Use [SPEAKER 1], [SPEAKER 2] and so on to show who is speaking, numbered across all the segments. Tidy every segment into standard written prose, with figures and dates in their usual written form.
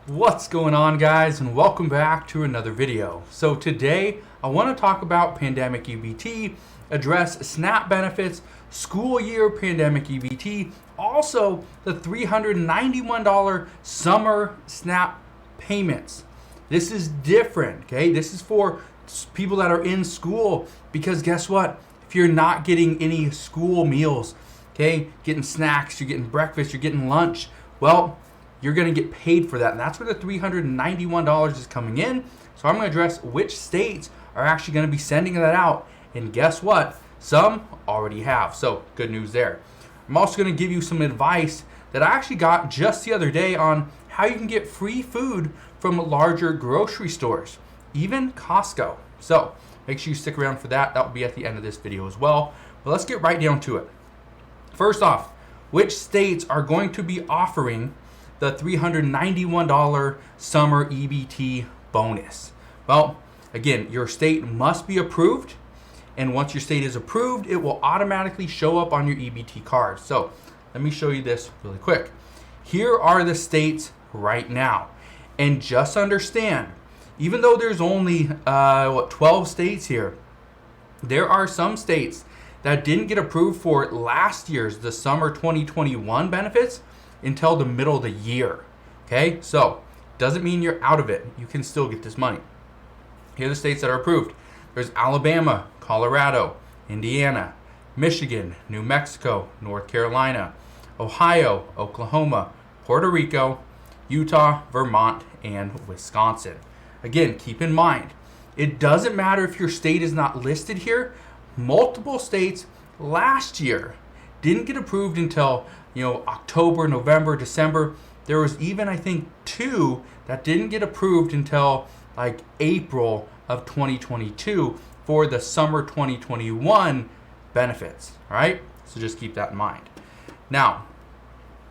[SPEAKER 1] What's going on, guys, and welcome back to another video. So today I want to talk about pandemic EBT, address SNAP benefits, school year pandemic EBT, also the $391 summer SNAP payments. This is different, okay? This is for people that are in school, because guess what? If you're not getting any school meals, okay, getting snacks, you're getting breakfast, you're getting lunch, well, you're going to get paid for that. And that's where the $391 is coming in. So I'm going to address which states are actually going to be sending that out. And guess what? Some already have. So good news there. I'm also going to give you some advice that I actually got just the other day on how you can get free food from larger grocery stores, even Costco. So make sure you stick around for that. That will be at the end of this video as well. But let's get right down to it. First off, which states are going to be offering the $391 summer EBT bonus? Well, again, your state must be approved, and once your state is approved, it will automatically show up on your EBT card. So let me show you this really quick. Here are the states right now, and just understand, even though there's only 12 states here, there are some states that didn't get approved for last year's, the summer 2021 benefits, until the middle of the year. Okay, so doesn't mean you're out of it. You can still get this money. Here are the states that are approved. There's Alabama, Colorado, Indiana, Michigan, New Mexico, North Carolina, Ohio, Oklahoma, Puerto Rico, Utah, Vermont, and Wisconsin. Again, keep in mind, it doesn't matter if your state is not listed here. Multiple states last year didn't get approved until October, November, December. There was even, I think, 2 that didn't get approved until like April of 2022 for the summer 2021 benefits. All right, so just keep that in mind. Now,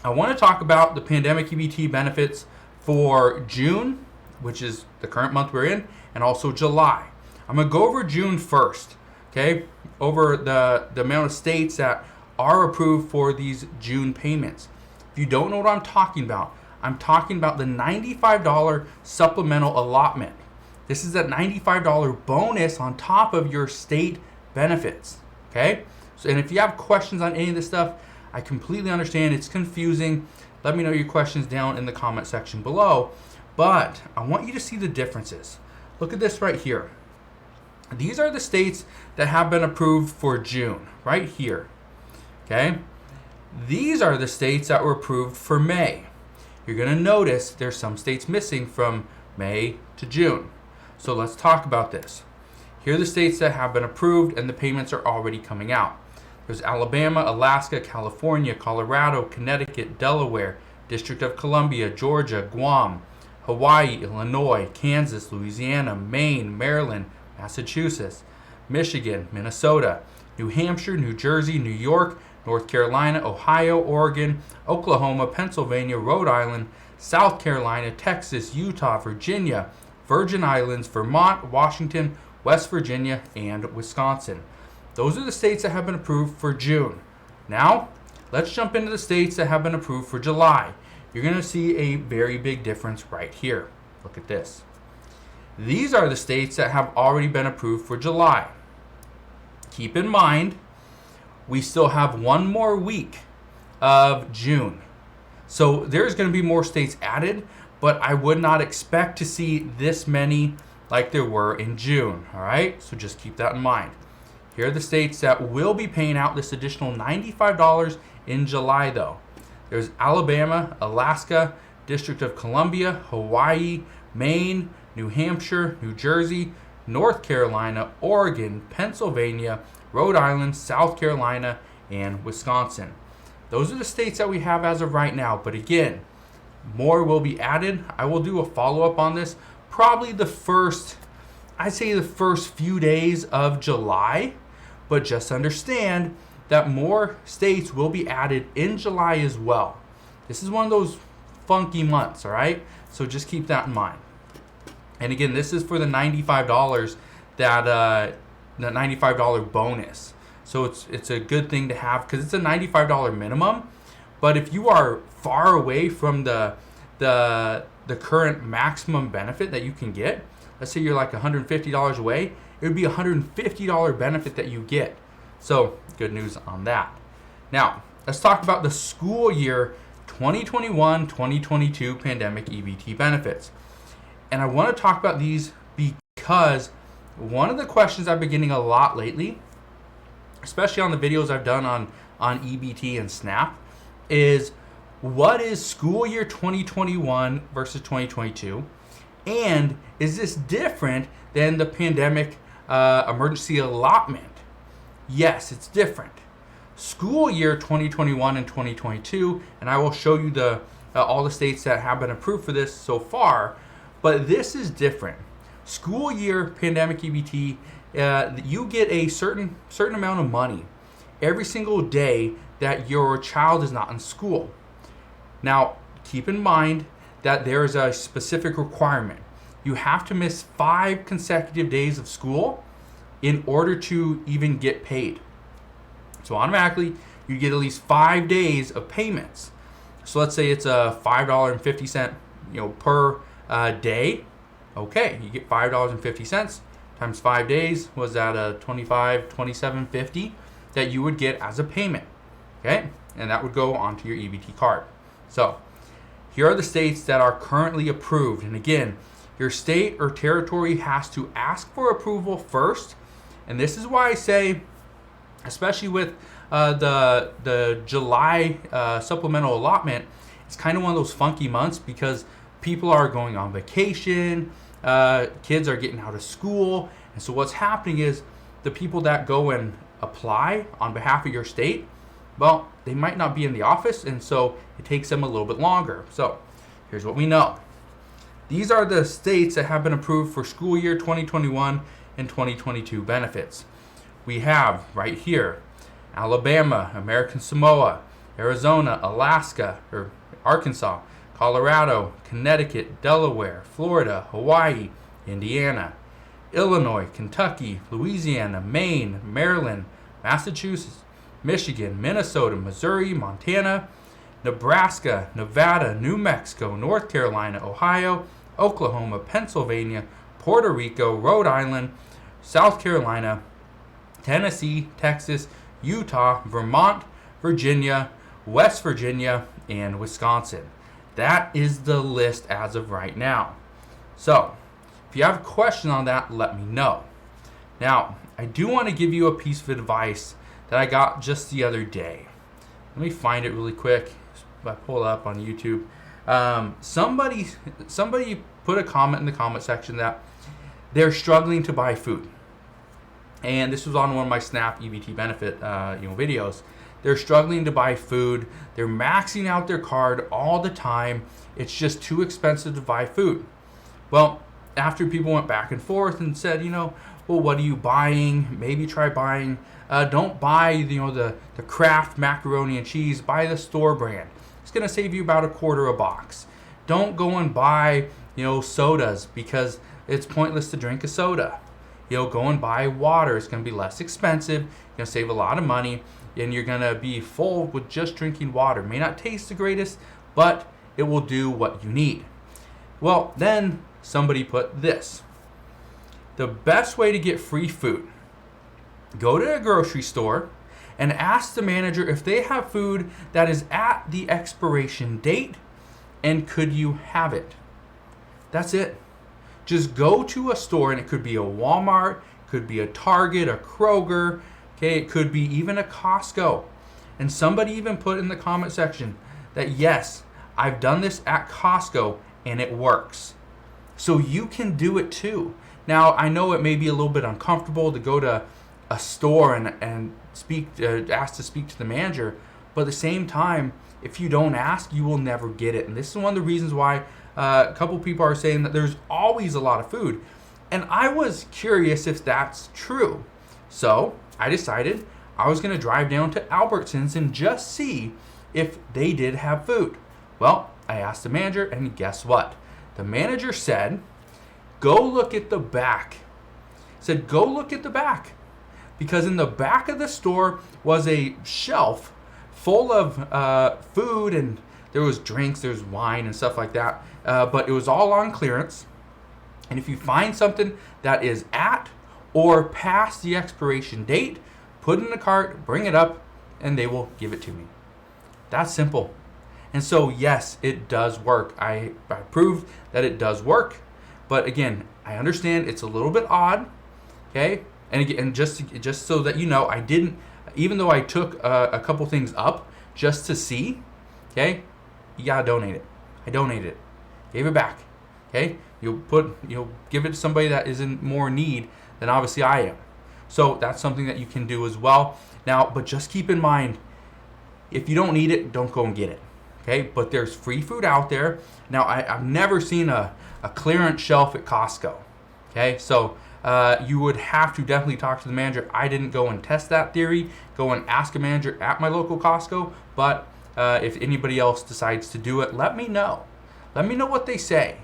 [SPEAKER 1] I want to talk about the pandemic EBT benefits for June, which is the current month we're in, and also July. I'm going to go over June first, okay, over the amount of states that are approved for these June payments. If you don't know what I'm talking about the $95 supplemental allotment. This is that $95 bonus on top of your state benefits. Okay? So, and if you have questions on any of this stuff, I completely understand. It's confusing. Let me know your questions down in the comment section below. But I want you to see the differences. Look at this right here. These are the states that have been approved for June, right here. Okay, these are the states that were approved for May. You're going to notice there's some states missing from May to June. So let's talk about this. Here are the states that have been approved and the payments are already coming out. There's Alabama, Alaska, California, Colorado, Connecticut, Delaware, District of Columbia, Georgia, Guam, Hawaii, Illinois, Kansas, Louisiana, Maine, Maryland, Massachusetts, Michigan, Minnesota, New Hampshire, New Jersey, New York, North Carolina, Ohio, Oregon, Oklahoma, Pennsylvania, Rhode Island, South Carolina, Texas, Utah, Virginia, Virgin Islands, Vermont, Washington, West Virginia, and Wisconsin. Those are the states that have been approved for June. Now, let's jump into the states that have been approved for July. You're going to see a very big difference right here. Look at this. These are the states that have already been approved for July. Keep in mind, we still have one more week of June. So there's going to be more states added, but I would not expect to see this many like there were in June. All right, so just keep that in mind. Here are the states that will be paying out this additional $95 in July, though. There's Alabama, Alaska, District of Columbia, Hawaii, Maine, New Hampshire, New Jersey, North Carolina, Oregon, Pennsylvania, Rhode Island, South Carolina, and Wisconsin. Those are the states that we have as of right now. But again, more will be added. I will do a follow-up on this probably the first few days of July. But just understand that more states will be added in July as well. This is one of those funky months, all right? So just keep that in mind. And again, this is for the $95 that the $95 bonus. So it's a good thing to have because it's a $95 minimum. But if you are far away from the the current maximum benefit that you can get, let's say you're like $150 away, it would be a $150 benefit that you get. So good news on that. Now, let's talk about the school year 2021-2022 pandemic EBT benefits. And I want to talk about these because one of the questions I've been getting a lot lately, especially on the videos I've done on EBT and SNAP, is what is school year 2021 versus 2022? And is this different than the pandemic emergency allotment? Yes, it's different. School year 2021 and 2022, and I will show you the all the states that have been approved for this so far, but this is different. School year pandemic EBT, you get a certain amount of money every single day that your child is not in school. Now, keep in mind that there is a specific requirement. You have to miss 5 consecutive days of school in order to even get paid. So automatically, you get at least 5 days of payments. So let's say it's a $5.50, per day. Okay, you get $5.50 times 5 days. Was that a $27.50 that you would get as a payment? Okay, and that would go onto your EBT card. So here are the states that are currently approved. And again, your state or territory has to ask for approval first. And this is why I say, especially with the July supplemental allotment, it's kind of one of those funky months because people are going on vacation, kids are getting out of school, and so what's happening is the people that go and apply on behalf of your state, well, they might not be in the office, and so it takes them a little bit longer. So here's what we know. These are the states that have been approved for school year 2021 and 2022 benefits. We have right here Alabama, American Samoa, Arizona, Alaska, or Arkansas, Colorado, Connecticut, Delaware, Florida, Hawaii, Indiana, Illinois, Kentucky, Louisiana, Maine, Maryland, Massachusetts, Michigan, Minnesota, Missouri, Montana, Nebraska, Nevada, New Mexico, North Carolina, Ohio, Oklahoma, Pennsylvania, Puerto Rico, Rhode Island, South Carolina, Tennessee, Texas, Utah, Vermont, Virginia, West Virginia, and Wisconsin. That is the list as of right now. So, if you have a question on that, let me know. Now, I do want to give you a piece of advice that I got just the other day. Let me find it really quick. If I pull it up on YouTube. Somebody put a comment in the comment section that they're struggling to buy food. And this was on one of my SNAP EBT benefit videos. They're struggling to buy food. They're maxing out their card all the time. It's just too expensive to buy food. Well, after people went back and forth and said, well, what are you buying? Maybe try buying. Don't buy the Kraft macaroni and cheese. Buy the store brand. It's gonna save you about $1/4 a box. Don't go and buy sodas because it's pointless to drink a soda. Go and buy water. It's going to be less expensive. You're going to save a lot of money, and you're going to be full with just drinking water. It may not taste the greatest, but it will do what you need. Well, then somebody put this. The best way to get free food, go to a grocery store and ask the manager if they have food that is at the expiration date, and could you have it? That's it. Just go to a store, and it could be a Walmart, could be a Target, a Kroger, okay, it could be even a Costco. And somebody even put in the comment section that yes, I've done this at Costco and it works. So you can do it too. Now, I know it may be a little bit uncomfortable to go to a store and ask to speak to the manager, but at the same time, if you don't ask, you will never get it. And this is one of the reasons why a couple people are saying that there's always a lot of food. And I was curious if that's true. So I decided I was going to drive down to Albertsons and just see if they did have food. Well, I asked the manager, and guess what? The manager said, go look at the back. Said, go look at the back. Because in the back of the store was a shelf full of food, and there was drinks, there's wine and stuff like that, but it was all on clearance. And if you find something that is at or past the expiration date, put it in the cart, bring it up, and they will give it to me. That's simple. And so yes, it does work. I proved that it does work. But again, I understand it's a little bit odd, okay? And again, just so that you know, I didn't, even though I took a couple things up just to see, okay? You gotta donate it. I donated it, gave it back, okay? You'll give it to somebody that is in more need than obviously I am. So that's something that you can do as well. Now, but just keep in mind, if you don't need it, don't go and get it, okay? But there's free food out there. Now, I've never seen a clearance shelf at Costco, okay? So you would have to definitely talk to the manager. I didn't go and test that theory, go and ask a manager at my local Costco, but if anybody else decides to do it, let me know. Let me know what they say,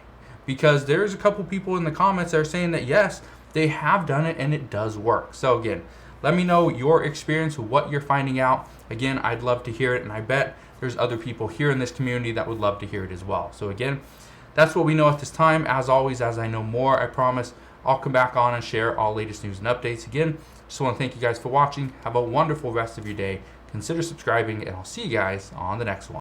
[SPEAKER 1] because there's a couple people in the comments that are saying that yes, they have done it and it does work. So again, let me know your experience, what you're finding out. Again, I'd love to hear it, and I bet there's other people here in this community that would love to hear it as well. So again, that's what we know at this time. As always, as I know more, I promise I'll come back on and share all latest news and updates. Again, just want to thank you guys for watching. Have a wonderful rest of your day. Consider subscribing, and I'll see you guys on the next one.